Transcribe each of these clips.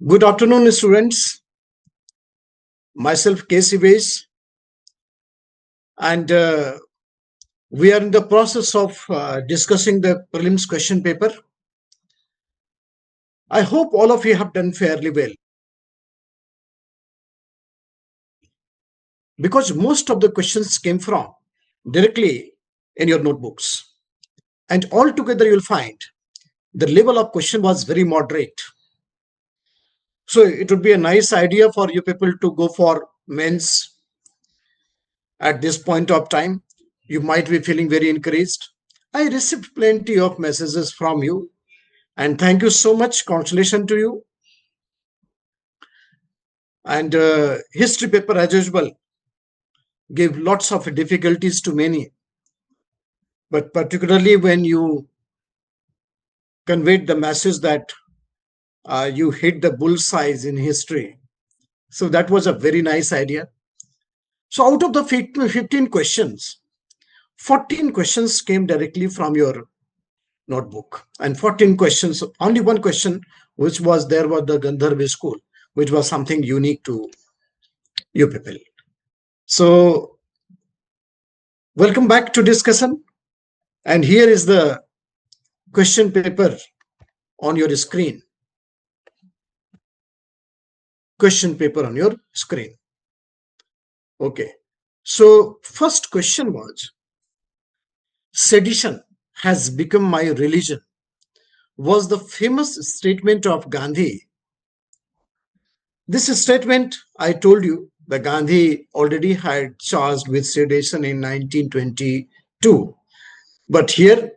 Good afternoon, students. Myself, KSG, and we are in the process of discussing the prelims question paper. I hope all of you have done fairly well, because most of the questions came from directly in your notebooks, and altogether you'll find the level of question was very moderate. So it would be a nice idea for you people to go for mains at this point of time. You might be feeling very encouraged. I received plenty of messages from you, and thank you so much. Congratulations to you. And history paper, as usual, gave lots of difficulties to many, but particularly when you conveyed the message that you hit the bullseyes in history. So that was a very nice idea. So out of the 15 questions, 14 questions came directly from your notebook, and 14 questions, only one question which was there was the Gandharva school, which was something unique to you people. So welcome back to discussion, and here is the question paper on your screen. Question paper on your screen. Okay, so first question was, sedition has become my religion was the famous statement of Gandhi. This statement, I told you, the Gandhi already had charged with sedition in 1922. But here,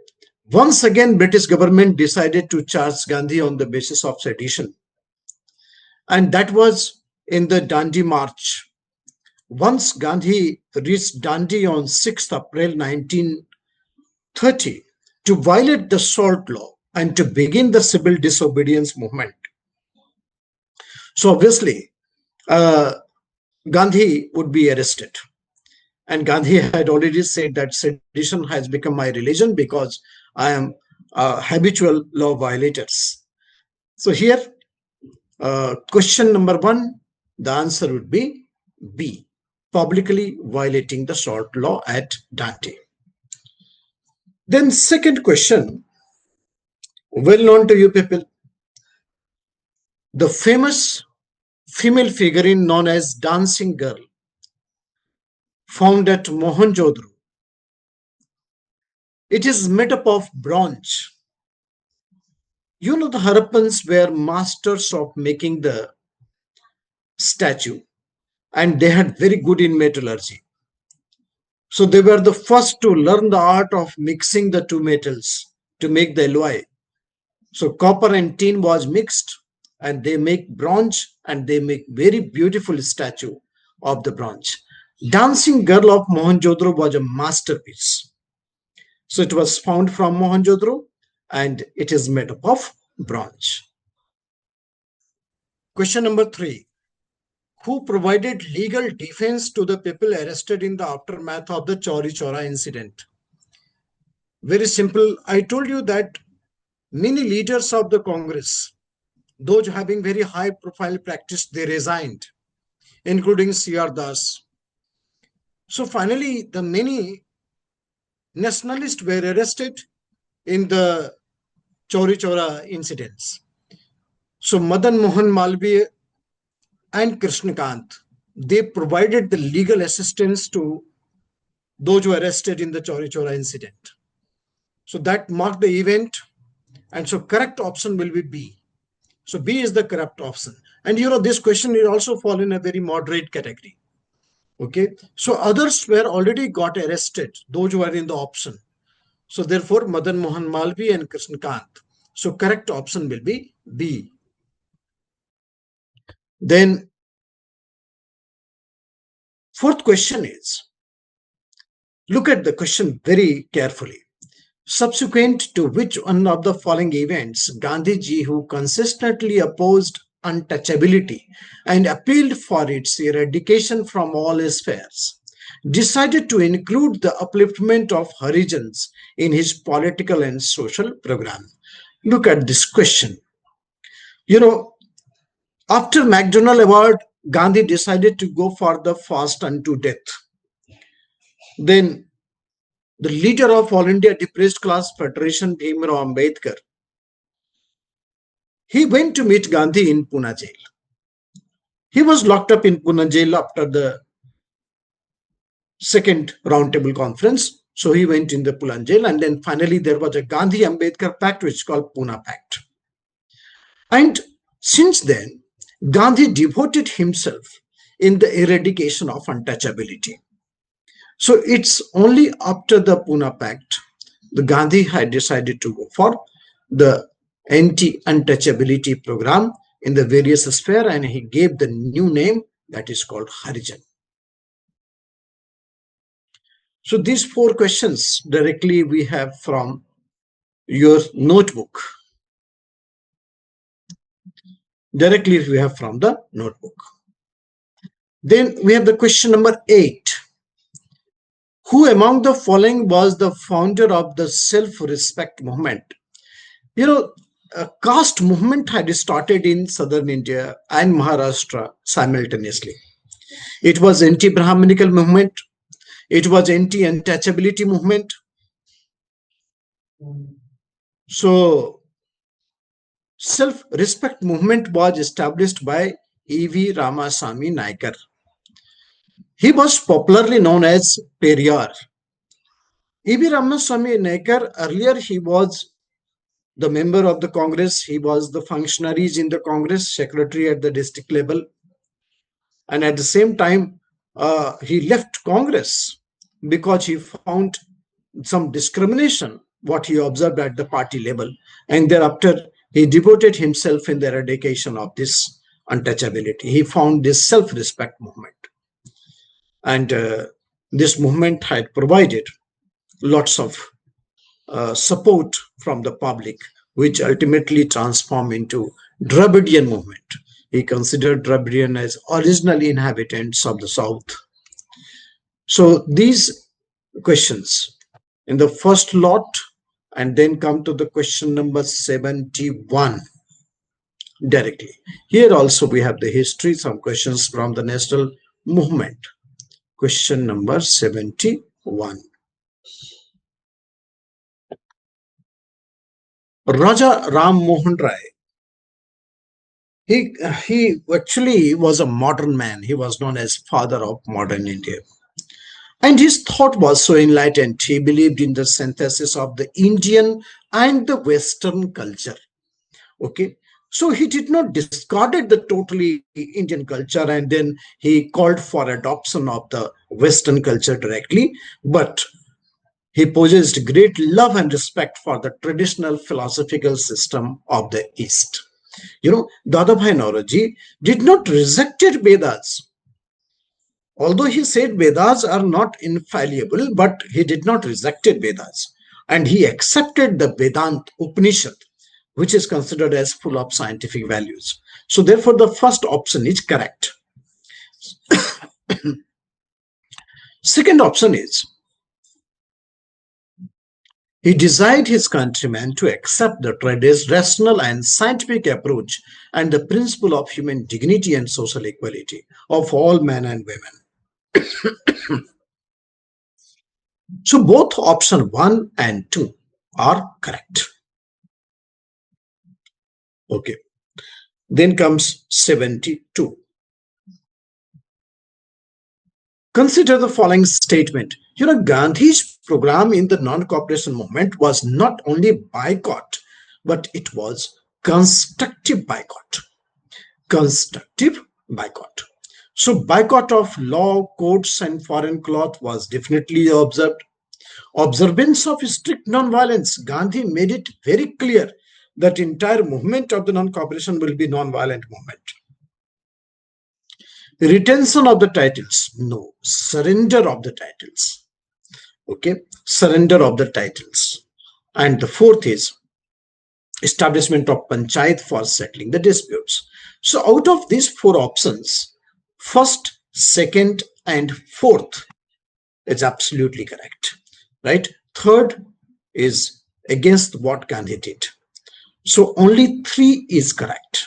once again, British government decided to charge Gandhi on the basis of sedition. And that was in the Dandi March. Once Gandhi reached Dandi on 6th April 1930 to violate the salt law and to begin the civil disobedience movement. So obviously, Gandhi would be arrested. And Gandhi had already said that sedition has become my religion because I am habitual law violators. So here, question number 1, the answer would be B, publicly violating the salt law at Dandi. Then second question, well known to you people, the famous female figurine known as Dancing Girl, found at Mohenjo-daro. It is made up of bronze. You know, the Harappans were masters of making the statue, and they had very good in metallurgy. So they were the first to learn the art of mixing the two metals to make the alloy. So copper and tin was mixed, and they make bronze, and they make very beautiful statue of the bronze. Dancing Girl of Mohenjo-daro was a masterpiece. So it was found from Mohenjo-daro, and it is made up of bronze. Question number 3. Who provided legal defense to the people arrested in the aftermath of the Chauri Chaura incident? Very simple. I told you that many leaders of the Congress, those having very high profile practice, they resigned, including C.R. Das. So finally, the many nationalists were arrested in the Chauri Chaura incidents. So Madan Mohan Malviya and Krishnakant, they provided the legal assistance to those who were arrested in the Chauri Chaura incident. So that marked the event, and so correct option will be B. So B is the correct option. And you know, this question will also fall in a very moderate category. Okay, so others were already got arrested, those who are in the option. So therefore, Madan Mohan Malviya and Krishnakant. So correct option will be B. Then fourth question is, look at the question very carefully. Subsequent to which one of the following events, Gandhiji, who consistently opposed untouchability and appealed for its eradication from all spheres, decided to include the upliftment of Harijans in his political and social program? Look at this question. You know, After McDonald Award, Gandhi decided to go for the fast unto death. Then the leader of All India Depressed Class Federation, Bhimrao Ambedkar, he went to meet Gandhi in Pune jail. He was locked up in Pune jail after the second roundtable conference. So he went in the Pune jail, and then finally there was a Gandhi Ambedkar Pact, which is called Pune Pact. And since then, Gandhi devoted himself in the eradication of untouchability. So it's only after the Pune Pact, the Gandhi had decided to go for the anti-untouchability program in the various sphere, and he gave the new name that is called Harijan. So these 4 questions directly we have from your notebook. Directly we have from the notebook. Then we have the question number 8. Who among the following was the founder of the self-respect movement? A caste movement had started in southern India and Maharashtra simultaneously. It was anti-Brahminical movement. It was anti-untouchability movement. So self-respect movement was established by E.V. Ramasamy Naikar. He was popularly known as Periyar. E.V. Ramasamy Naikar, earlier he was the member of the Congress. He was the functionaries in the Congress, secretary at the district level. And at the same time, he left Congress because he found some discrimination, what he observed at the party level. And thereafter, he devoted himself in the eradication of this untouchability. He found this self-respect movement. And this movement had provided lots of support from the public, which ultimately transformed into Dravidian movement. He considered Dravidian as original inhabitants of the South. So these questions in the first lot, and then come to the question number 71 directly. Here also we have the history, some questions from the national movement. Question number 71. Raja Ram Mohan Rai, he actually was a modern man. He was known as father of modern India. And his thought was so enlightened. He believed in the synthesis of the Indian and the Western culture. Okay. So he did not discarded the totally Indian culture and then he called for adoption of the Western culture directly, but he possessed great love and respect for the traditional philosophical system of the East. Dadabhai Naoroji did not reject Vedas. Although he said Vedas are not infallible, but he did not reject Vedas. And he accepted the Vedant Upanishad, which is considered as full of scientific values. So therefore, the first option is correct. Second option is, he desired his countrymen to accept the rational and scientific approach and the principle of human dignity and social equality of all men and women. So both option 1 and 2 are correct. Okay. Then comes 72. Consider the following statement. Gandhi's program in the non-cooperation movement was not only boycott, but it was constructive boycott. Constructive boycott. So boycott of law, courts, and foreign cloth was definitely observed. Observance of strict non-violence. Gandhi made it very clear that entire movement of the non-cooperation will be non-violent movement. Retention of the titles. No. Surrender of the titles. Okay. Surrender of the titles. And the fourth is establishment of panchayat for settling the disputes. So out of these 4 options, first, second, and fourth is absolutely correct. Right? Third is against what Gandhi did. So only 3 is correct.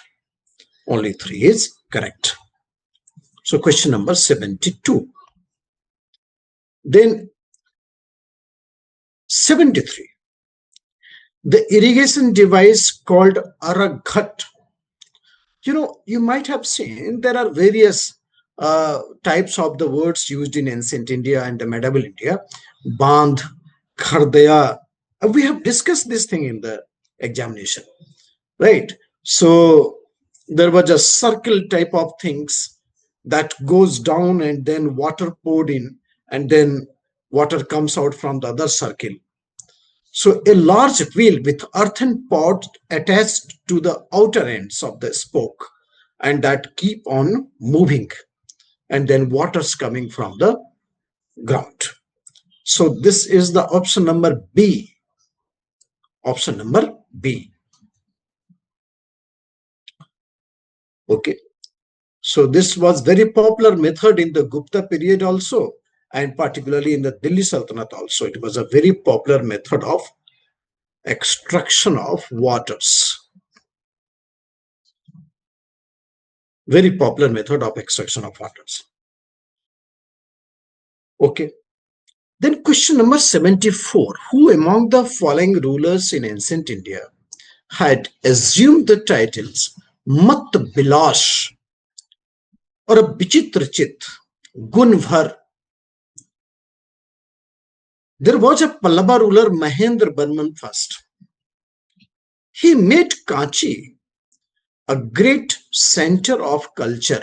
Only 3 is correct. So question number 72. Then 73. The irrigation device called Araghat. You might have seen there are various types of the words used in ancient India and the medieval India. Bandh, Khardaya. We have discussed this thing in the examination, right? So there was a circle type of things that goes down and then water poured in and then water comes out from the other circle. So a large wheel with earthen pot attached to the outer ends of the spoke and that keep on moving and then water's coming from the ground. So this is the option number B. Option number B. Okay. So this was very popular method in the Gupta period also, and particularly in the Delhi Sultanate also. It was a very popular method of extraction of waters. Very popular method of extraction of waters. Okay. Then question number 74. Who among the following rulers in ancient India had assumed the titles Mat Bilash or a Bichitrachit, Gunvar? There was a Pallava ruler, Mahendra Burman first. He made Kanchi a great center of culture,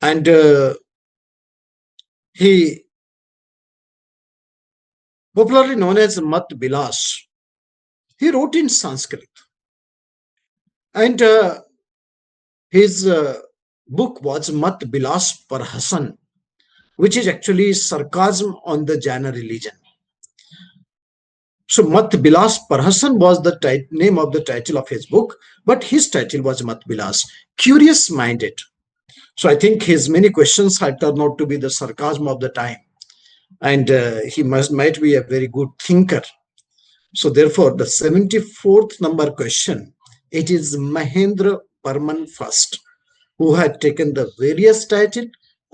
and he popularly known as Mat Bilas. He wrote in Sanskrit, and his book was Mat Bilas par Hassan, which is actually sarcasm on the Jaina religion. So Mat Bilas par Hassan was the name of the title of his book, but his title was Mat Bilas, curious minded. So I think his many questions had turned out to be the sarcasm of the time, and he might be a very good thinker. So therefore, the 74th number question, it is Mahendra Burman first, who had taken the various title,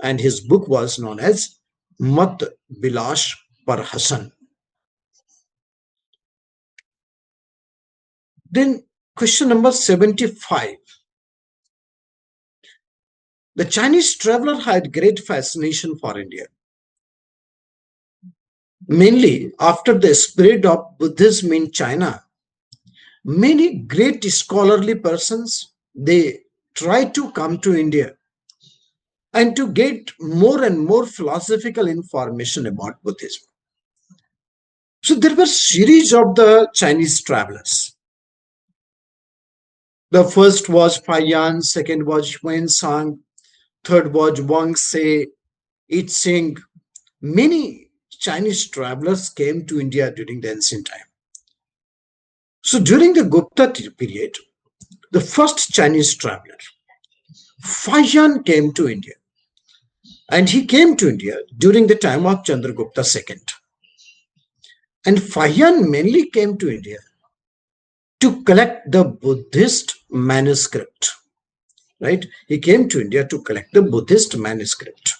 and his book was known as Mat Bilash par Hassan. Then question number 75. The Chinese traveler had great fascination for India. Mainly after the spread of Buddhism in China, many great scholarly persons, they try to come to India and to get more and more philosophical information about Buddhism. So there were series of the Chinese travelers. The first was Faiyan, second was Xuanzang, third was Wang Se, Yi Tsing. Many Chinese travelers came to India during the ancient time. So during the Gupta period, the first Chinese traveler, Faiyan, came to India. And he came to India during the time of Chandragupta II. And Faiyan mainly came to India to collect the Buddhist manuscript. Right? He came to India to collect the Buddhist manuscript.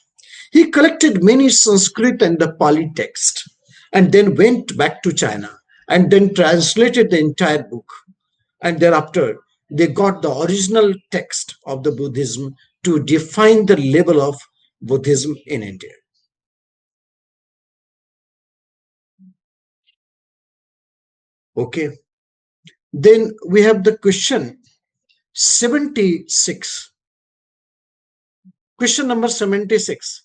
He collected many Sanskrit and the Pali text and then went back to China and then translated the entire book. And thereafter, they got the original text of the Buddhism to define the level of Buddhism in India. Okay. Then we have the question 76. Question number 76.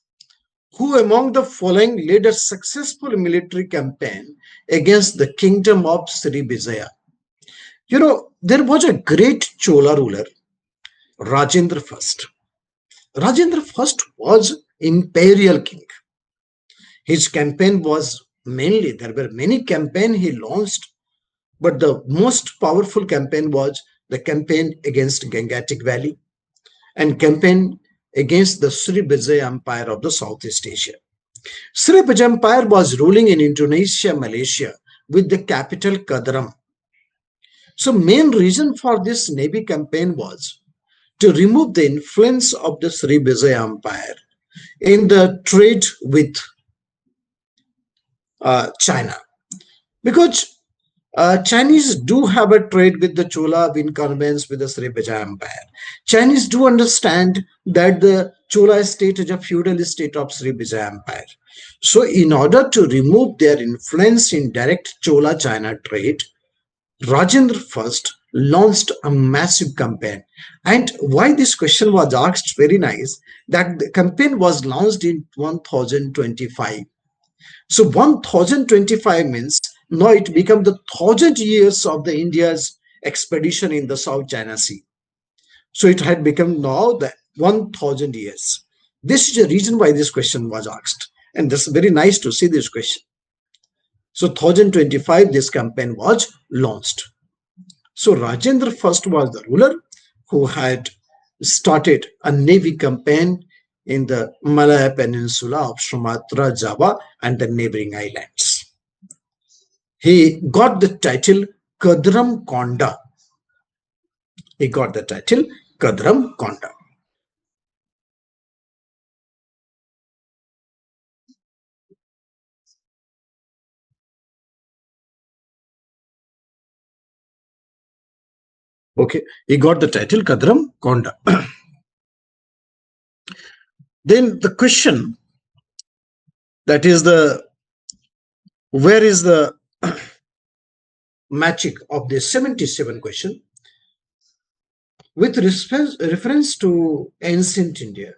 Who among the following led a successful military campaign against the kingdom of Sri Vijaya? There was a great Chola ruler, Rajendra I. Rajendra I was imperial king. His campaign was mainly, there were many campaigns he launched, but the most powerful campaign was the campaign against Gangetic Valley and campaign against the Sri Vijaya Empire of the Southeast Asia. Sri Vijaya Empire was ruling in Indonesia, Malaysia, with the capital Kadaram. So main reason for this Navy campaign was to remove the influence of the Sri Vijay Empire in the trade with China. Because Chinese do have a trade with the Chola incumbents with the Sri Vijay Empire. Chinese do understand that the Chola state is a feudal state of Sri Vijay Empire. So in order to remove their influence in direct Chola-China trade, Rajendra first launched a massive campaign. And why this question was asked, very nice, that the campaign was launched in 1025. So 1025 means now it became the 1,000 years of the India's expedition in the South China Sea. So it had become now the 1,000 years. This is the reason why this question was asked. And this is very nice to see this question. So 1025, this campaign was launched. So Rajendra first was the ruler who had started a navy campaign in the Malaya Peninsula of Sumatra, Java, and the neighboring islands. He got the title Kadram Konda. He got the title Kadram Konda. Okay, he got the title Kadram Konda. Then the question, that is the, where is the matching of the 77 question? With reference to ancient India,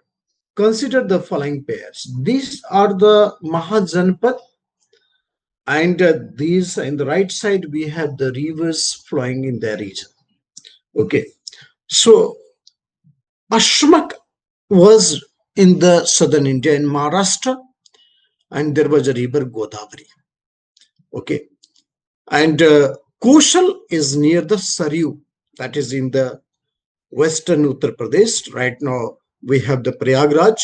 consider the following pairs. These are the Mahajanpad, and these in the right side we have the rivers flowing in their region. Okay, so Ashmak was in the southern India in Maharashtra, and there was a river Godavari. Okay, and Koshal is near the Saryu, that is in the western Uttar Pradesh. Right now we have the Prayagraj.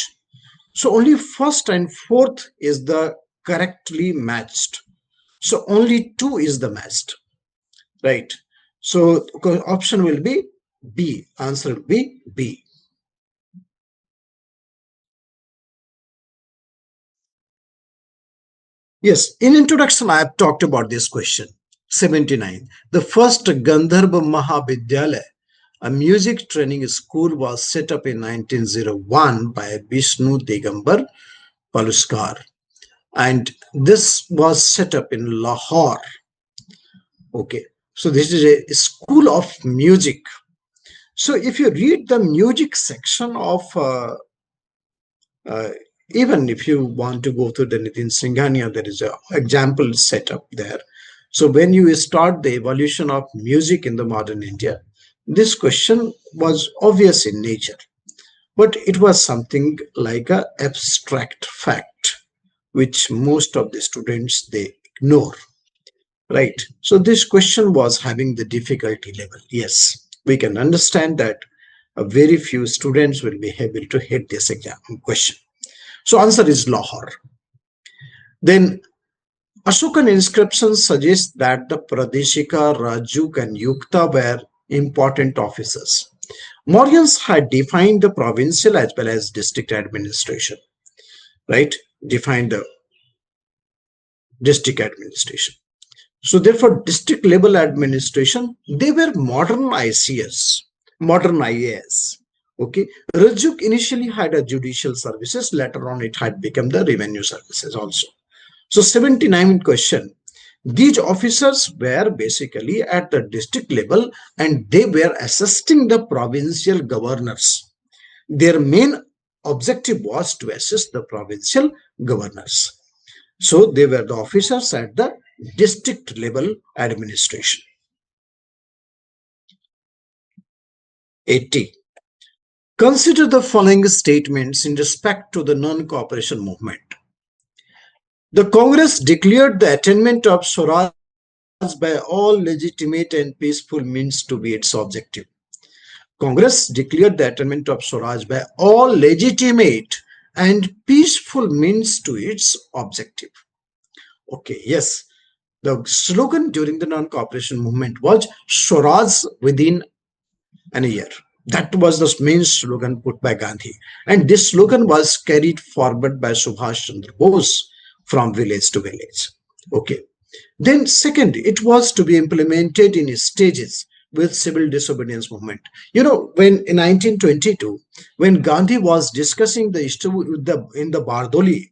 So only first and fourth is the correctly matched. So only two is the matched, right? So option will be B. Answer will be B. Yes, in introduction, I have talked about this question. 79. The first Gandharva Mahavidyalaya, a music training school, was set up in 1901 by Vishnu Digambar Paluskar. And this was set up in Lahore. Okay, so this is a school of music. So if you read the music section of even if you want to go through the Nitin Singhania, there is an example set up there. So when you start the evolution of music in the modern India, this question was obvious in nature, but it was something like an abstract fact, which most of the students, they ignore, right? So this question was having the difficulty level. Yes, we can understand that a very few students will be able to hit this exam question. So answer is Lahore. Then Ashokan inscriptions suggest that the Pradeshika, Rajuk, and Yukta were important officers. Mauryans had defined the provincial as well as district administration, right? Defined the district administration. So therefore, district level administration, they were modern ICS, modern IAS. Okay, Rajuk initially had a judicial services, later on it had become the revenue services also. So 79 question, these officers were basically at the district level and they were assisting the provincial governors. Their main objective was to assist the provincial governors. So they were the officers at the district level administration. 80. Consider the following statements in respect to the non-cooperation movement. The Congress declared the attainment of Swaraj by all legitimate and peaceful means to be its objective. Congress declared the attainment of Swaraj by all legitimate and peaceful means to its objective. Okay, yes. The slogan during the non-cooperation movement was Swaraj within an year. That was the main slogan put by Gandhi. And this slogan was carried forward by Subhash Chandra Bose from village to village. Okay. Then second, it was to be implemented in stages with civil disobedience movement. When in 1922, when Gandhi was discussing the issue in the Bardoli,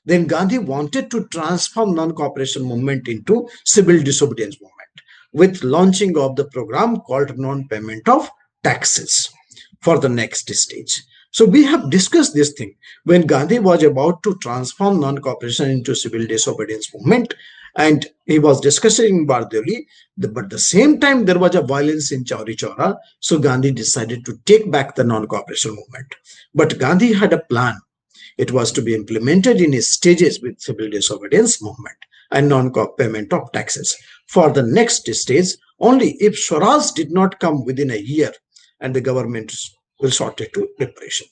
then Gandhi wanted to transform non-cooperation movement into civil disobedience movement with launching of the program called non-payment of taxes for the next stage. So we have discussed this thing when Gandhi was about to transform non-cooperation into civil disobedience movement, and he was discussing in Bardoli, but at the same time there was a violence in Chauri Chaura, so Gandhi decided to take back the non-cooperation movement. But Gandhi had a plan. It was to be implemented in stages with civil disobedience movement and non-payment of taxes. For the next stage, only if Swaraj did not come within a year and the government will sort it to preparation.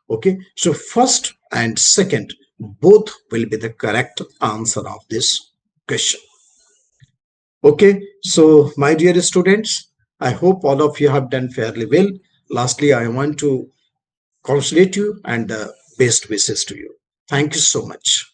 Okay, so first and second, both will be the correct answer of this question. Okay, so my dear students, I hope all of you have done fairly well. Lastly, I want to congratulate you and the best wishes to you. Thank you so much.